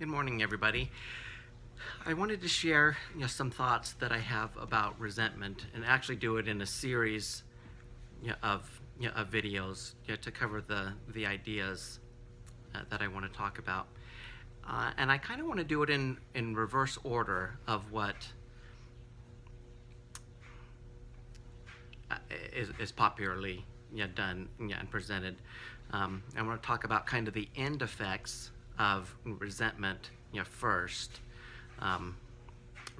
Good morning, everybody. I wanted to share some thoughts that I have about resentment and actually do it in a series of videos to cover the ideas that I want to talk about. And I kind of want to do it in reverse order of what is popularly done and presented. I want to talk about kind of the end effects of resentment first,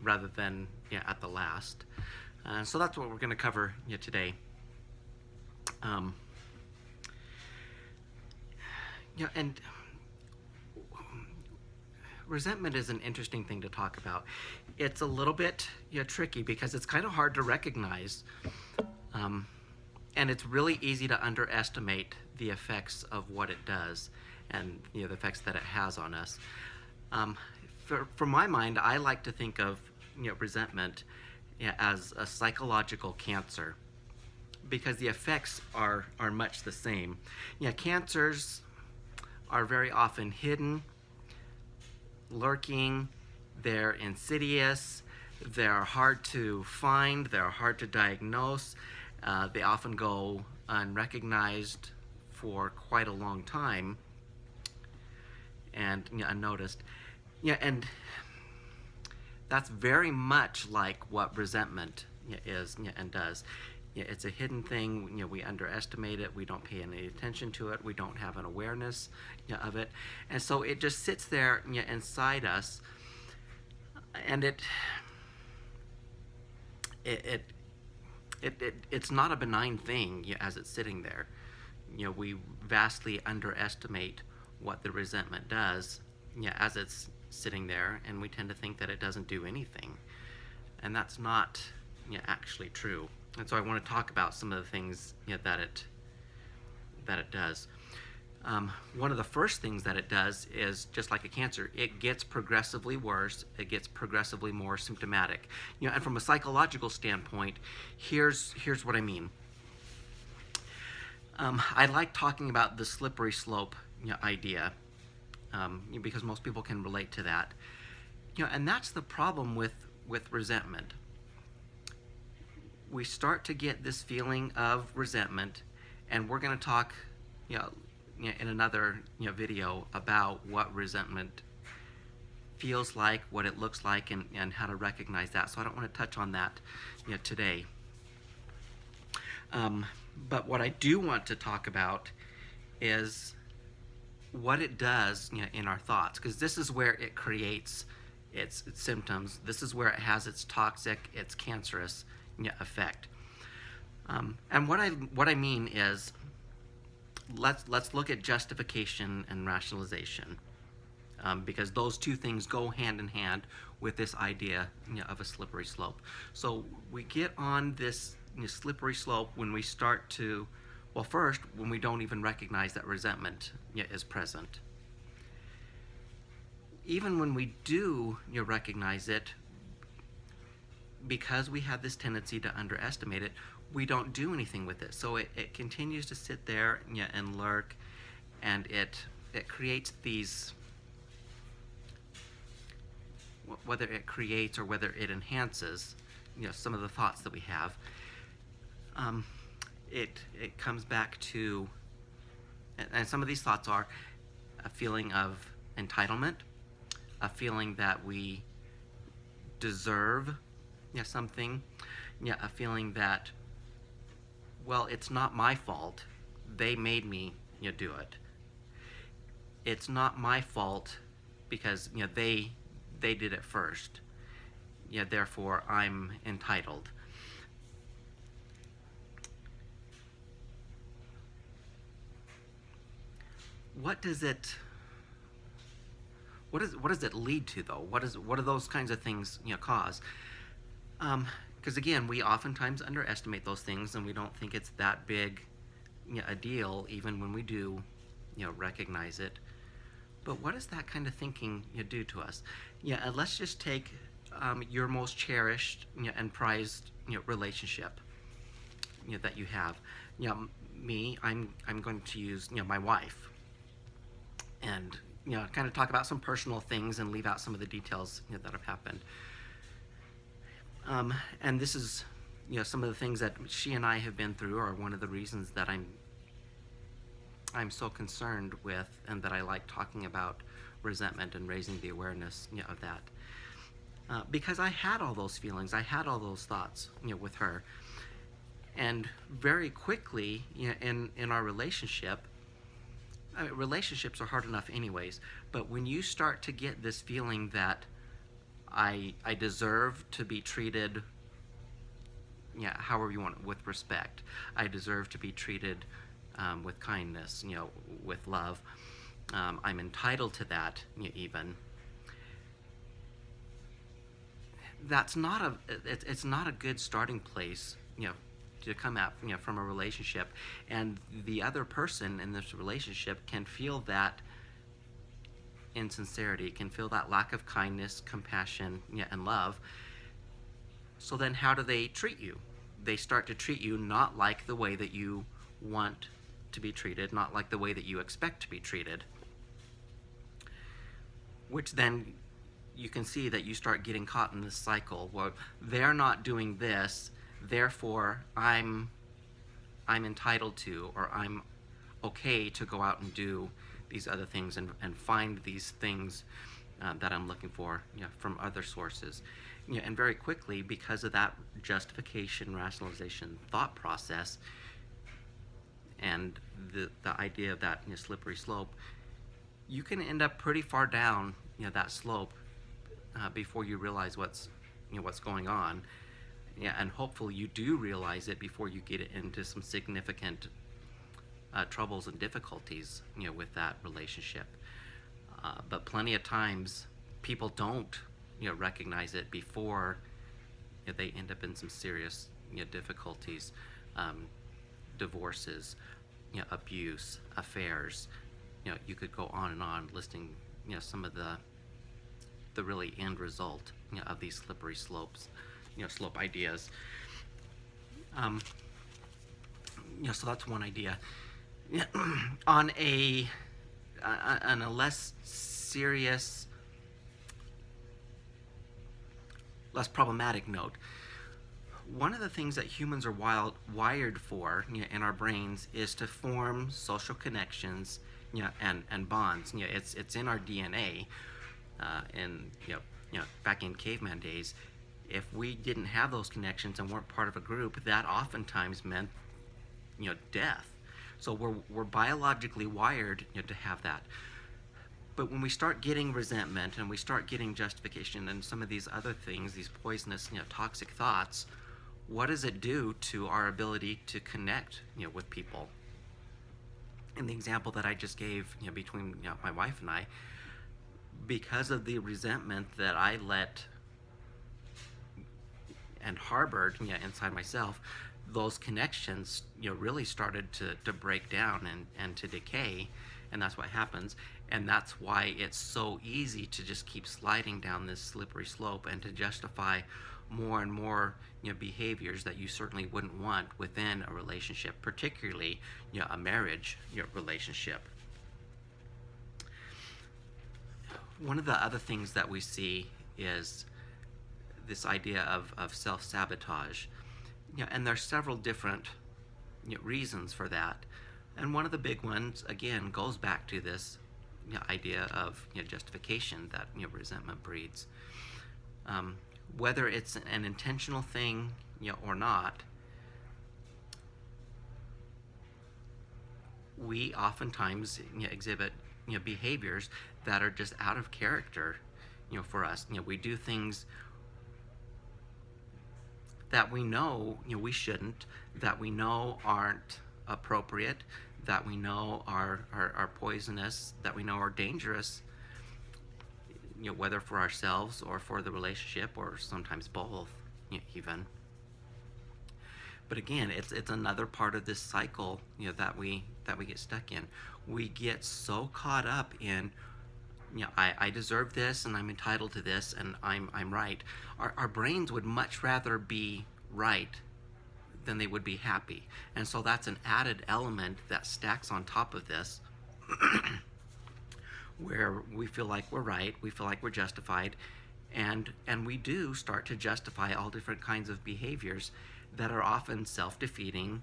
rather than at the last. So that's what we're going to cover today. And resentment is an interesting thing to talk about. It's a little bit tricky because it's kind of hard to recognize, and it's really easy to underestimate the effects of what it does and the effects that it has on us. For my mind, I like to think of resentment as a psychological cancer because the effects are much the same. Cancers are very often hidden, lurking, they're insidious, they're hard to find, they're hard to diagnose, they often go unrecognized for quite a long time and unnoticed. And that's very much like what resentment is and does. It's a hidden thing. We underestimate it. We don't pay any attention to it. We don't have an awareness of it, and so it just sits there inside us, and it's not a benign thing as it's sitting there. We vastly underestimate what the resentment does as it's sitting there, and we tend to think that it doesn't do anything, and that's not actually true. And so I want to talk about some of the things that it does. One of the first things that it does is, just like a cancer, it gets progressively worse. It gets progressively more symptomatic. And from a psychological standpoint, here's what I mean. I like talking about the slippery slope idea because most people can relate to that. And that's the problem with resentment. We start to get this feeling of resentment, and we're going to talk in another video about what resentment feels like, what it looks like, and how to recognize that. So I don't want to touch on that today. But what I do want to talk about is what it does in our thoughts, because this is where it creates its symptoms. This is where it has its toxic, its cancerous effect. And what I mean is, let's look at justification and rationalization, because those two things go hand in hand with this idea of a slippery slope. So we get on this slippery slope when we start to, well, first, when we don't even recognize that resentment is present. Even when we do recognize it, because we have this tendency to underestimate it, we don't do anything with it. So it continues to sit there and lurk, and it creates these, whether it creates or whether it enhances some of the thoughts that we have. It comes back to, and some of these thoughts are a feeling of entitlement, a feeling that we deserve something, a feeling that, well, it's not my fault, they made me do it. It's not my fault because they did it first. Therefore I'm entitled. What does it lead to, though? What do those kinds of things cause? Because again, we oftentimes underestimate those things, and we don't think it's that big a deal, even when we do recognize it. But what does that kind of thinking do to us? And let's just take your most cherished and prized relationship that you have. Me, I'm going to use my wife. And kind of talk about some personal things and leave out some of the details that have happened. And this is, some of the things that she and I have been through are one of the reasons that I'm so concerned with, and that I like talking about resentment and raising the awareness of that. Because I had all those feelings, I had all those thoughts with her. And very quickly, in our relationship, relationships are hard enough anyways, but when you start to get this feeling that I deserve to be treated, however you want it, with respect, I deserve to be treated with kindness, with love, I'm entitled to that, even. That's not it's not a good starting place, to come out, from a relationship, and the other person in this relationship can feel that insincerity, can feel that lack of kindness, compassion, and love. So then how do they treat you? They start to treat you not like the way that you want to be treated, not like the way that you expect to be treated. Which then you can see that you start getting caught in this cycle where they're not doing this, therefore I'm entitled to, or I'm okay to go out and do these other things and find these things that I'm looking for, from other sources. And very quickly, because of that justification, rationalization, thought process, and the idea of that slippery slope, you can end up pretty far down that slope before you realize what's going on. And hopefully you do realize it before you get into some significant troubles and difficulties with that relationship. But plenty of times people don't recognize it before they end up in some serious difficulties, divorces, abuse, affairs. You could go on and on listing some of the really end result of these slippery slopes, slope ideas. So that's one idea. On a less serious, less problematic note, one of the things that humans are wired for, in our brains, is to form social connections, and bonds. It's in our DNA. And back in caveman days, if we didn't have those connections and weren't part of a group, that oftentimes meant death. So we're biologically wired to have that. But when we start getting resentment and we start getting justification and some of these other things, these poisonous, toxic thoughts, what does it do to our ability to connect, with people? In the example that I just gave, between my wife and I, because of the resentment that I let and harbored inside myself, those connections really started to break down and to decay, and that's what happens. And that's why it's so easy to just keep sliding down this slippery slope and to justify more and more behaviors that you certainly wouldn't want within a relationship, particularly a marriage relationship. One of the other things that we see is this idea of self-sabotage. And there's several different reasons for that. And one of the big ones, again, goes back to this idea of justification that resentment breeds. Whether it's an intentional thing or not, we oftentimes exhibit behaviors that are just out of character for us. We do things that we know we shouldn't, that we know aren't appropriate, that we know are poisonous, that we know are dangerous, whether for ourselves or for the relationship, or sometimes both, even. But again, it's another part of this cycle that we get stuck in. We get so caught up in I deserve this and I'm entitled to this and I'm right. Our brains would much rather be right than they would be happy. And so that's an added element that stacks on top of this, where we feel like we're right, we feel like we're justified, and we do start to justify all different kinds of behaviors that are often self-defeating,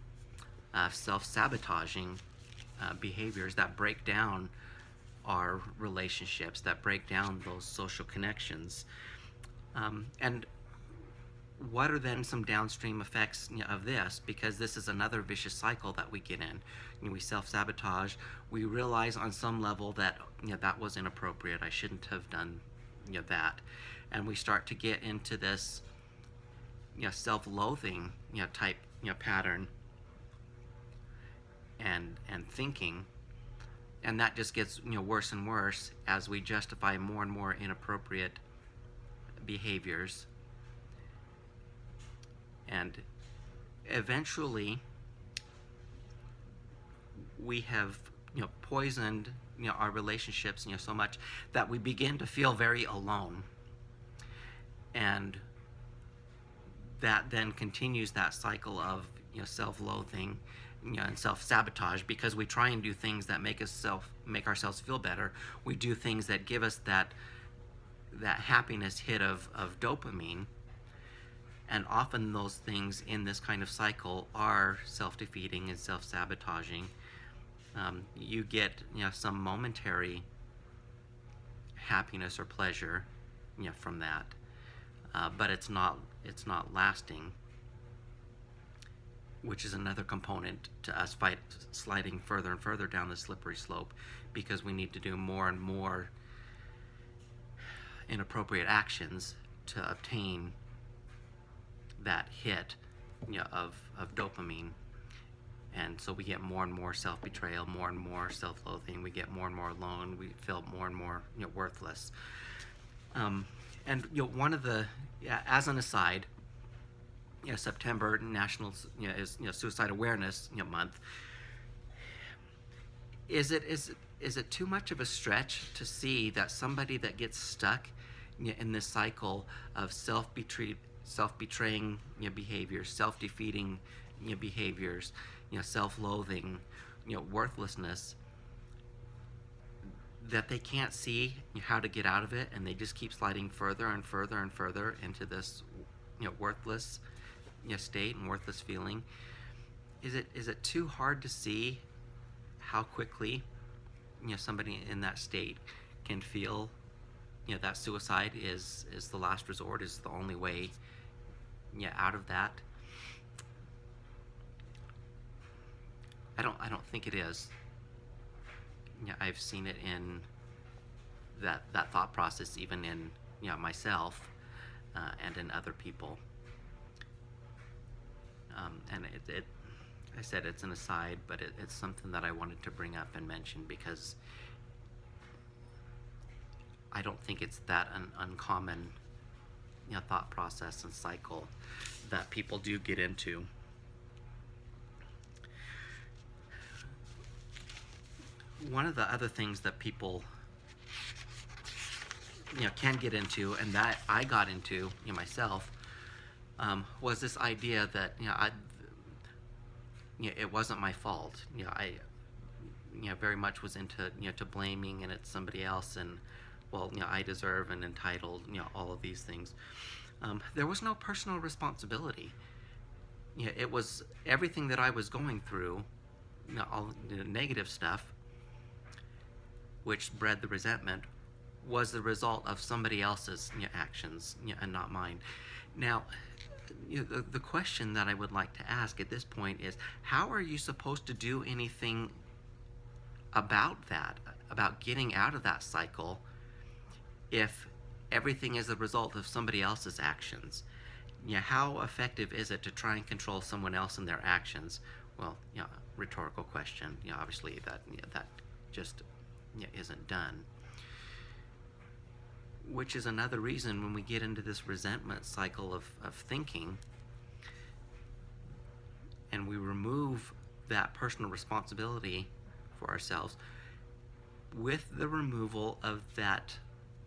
self-sabotaging behaviors that break down our relationships, that break down those social connections. And what are then some downstream effects, of this? Because this is another vicious cycle that we get in. We self-sabotage. We realize on some level that that was inappropriate. I shouldn't have done that, and we start to get into this self-loathing type pattern and thinking, and that just gets worse and worse as we justify more and more inappropriate behaviors, and eventually we have poisoned our relationships so much that we begin to feel very alone, and that then continues that cycle of self-loathing and self-sabotage, because we try and do things that make ourselves feel better. We do things that give us that happiness hit of dopamine, and often those things in this kind of cycle are self-defeating and self-sabotaging. You get some momentary happiness or pleasure from that, but it's not lasting, which is another component to us sliding further and further down the slippery slope, because we need to do more and more inappropriate actions to obtain that hit of dopamine. And so we get more and more self-betrayal, more and more self-loathing. We get more and more alone. We feel more and more worthless. And one of the, as an aside, September National is Suicide Awareness Month. Is it too much of a stretch to see that somebody that gets stuck in this cycle of self-betraying behaviors, self-defeating behaviors, self-loathing, worthlessness, that they can't see how to get out of it, and they just keep sliding further and further and further into this worthless state and worthless feeling? Is it too hard to see how quickly somebody in that state can feel that suicide is the last resort, is the only way out of that? I don't think it is. I've seen it in that thought process, even in myself and in other people. And I said it's an aside, but it's something that I wanted to bring up and mention, because I don't think it's that uncommon thought process and cycle that people do get into. One of the other things that people can get into, and that I got into myself, was this idea that it wasn't my fault. I very much was into to blaming, and it's somebody else, and I deserve and entitled, all of these things. There was no personal responsibility. It was everything that I was going through, all the negative stuff, which bred the resentment, was the result of somebody else's actions, and not mine. Now, the question that I would like to ask at this point is, how are you supposed to do anything about that, about getting out of that cycle, if everything is the result of somebody else's actions? How effective is it to try and control someone else and their actions? Well, rhetorical question. Obviously that just isn't done. Which is another reason when we get into this resentment cycle of thinking, and we remove that personal responsibility for ourselves, with the removal of that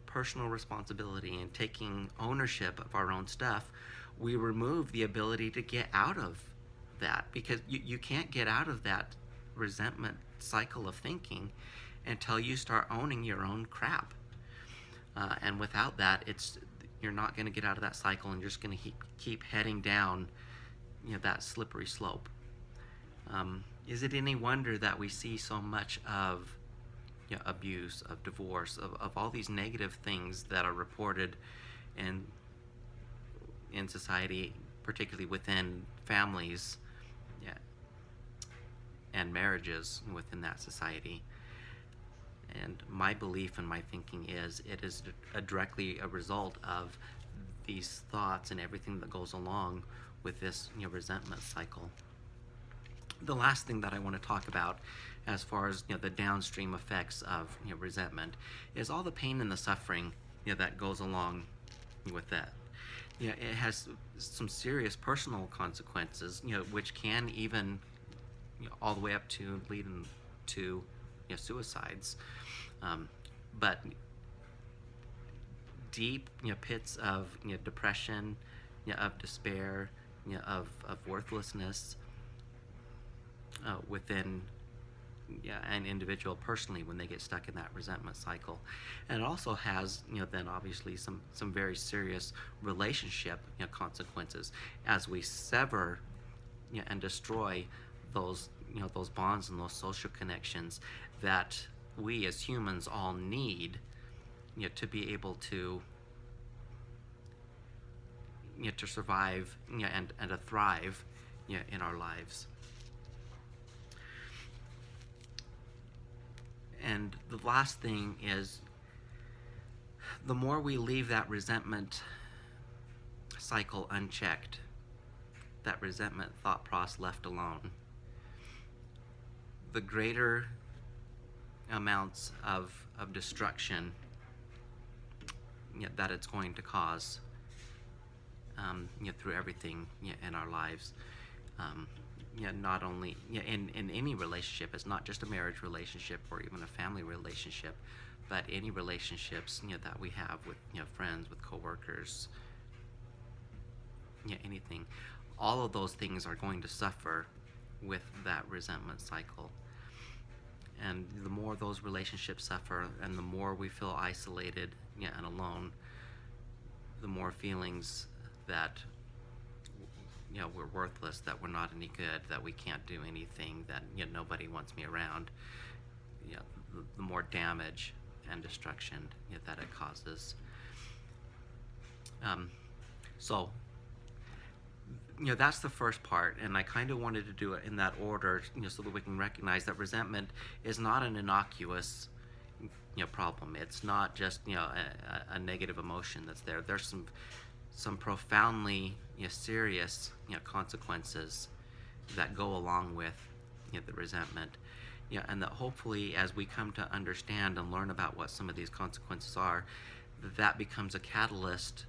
personal responsibility and taking ownership of our own stuff, we remove the ability to get out of that, because you can't get out of that resentment cycle of thinking until you start owning your own crap. And without that, you're not going to get out of that cycle, and you're just going to keep heading down, that slippery slope. Is it any wonder that we see so much of abuse, of divorce, of all these negative things that are reported in society, particularly within families, yeah, and marriages within that society? And my belief and my thinking is it is directly a result of these thoughts and everything that goes along with this resentment cycle. The last thing that I want to talk about, as far as the downstream effects of resentment, is all the pain and the suffering that goes along with that. It has some serious personal consequences, which can even all the way up to leading to suicides. But deep pits of depression, of despair, of worthlessness within an individual personally when they get stuck in that resentment cycle. And it also has then obviously some very serious relationship consequences as we sever and destroy those those bonds and those social connections that we as humans all need to be able to to survive and to thrive in our lives. And the last thing is, the more we leave that resentment cycle unchecked, that resentment thought process left alone, the greater amounts of destruction that it's going to cause through everything in our lives. Not only in any relationship. It's not just a marriage relationship or even a family relationship, but any relationships that we have with friends, with coworkers, anything. All of those things are going to suffer with that resentment cycle. And the more those relationships suffer, and the more we feel isolated and alone, the more feelings that we're worthless, that we're not any good, that we can't do anything, that nobody wants me around, the more damage and destruction that it causes. So that's the first part, and I kind of wanted to do it in that order, so that we can recognize that resentment is not an innocuous problem. It's not just a negative emotion that's there. There's some profoundly serious consequences that go along with the resentment, and that hopefully as we come to understand and learn about what some of these consequences are, that becomes a catalyst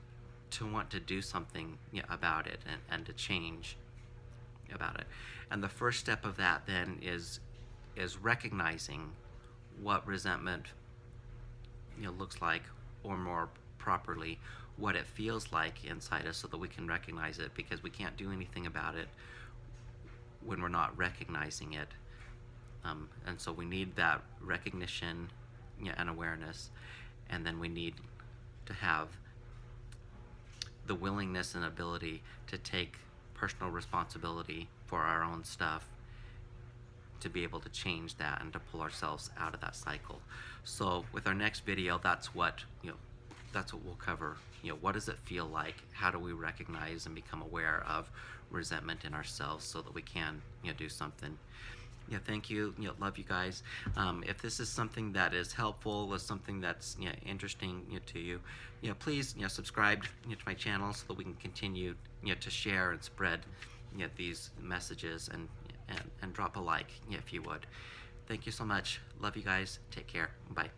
to want to do something about it, and to change about it. And the first step of that then is recognizing what resentment looks like, or more properly, what it feels like inside us, so that we can recognize it, because we can't do anything about it when we're not recognizing it. And so we need that recognition and awareness, and then we need to have the willingness and ability to take personal responsibility for our own stuff, to be able to change that and to pull ourselves out of that cycle. So with our next video, that's what we'll cover. What does it feel like? How do we recognize and become aware of resentment in ourselves, so that we can do something? Thank you. Love you guys. If this is something that is helpful, or something that's interesting to you, please subscribe to my channel, so that we can continue to share and spread these messages, and drop a like if you would. Thank you so much. Love you guys. Take care. Bye.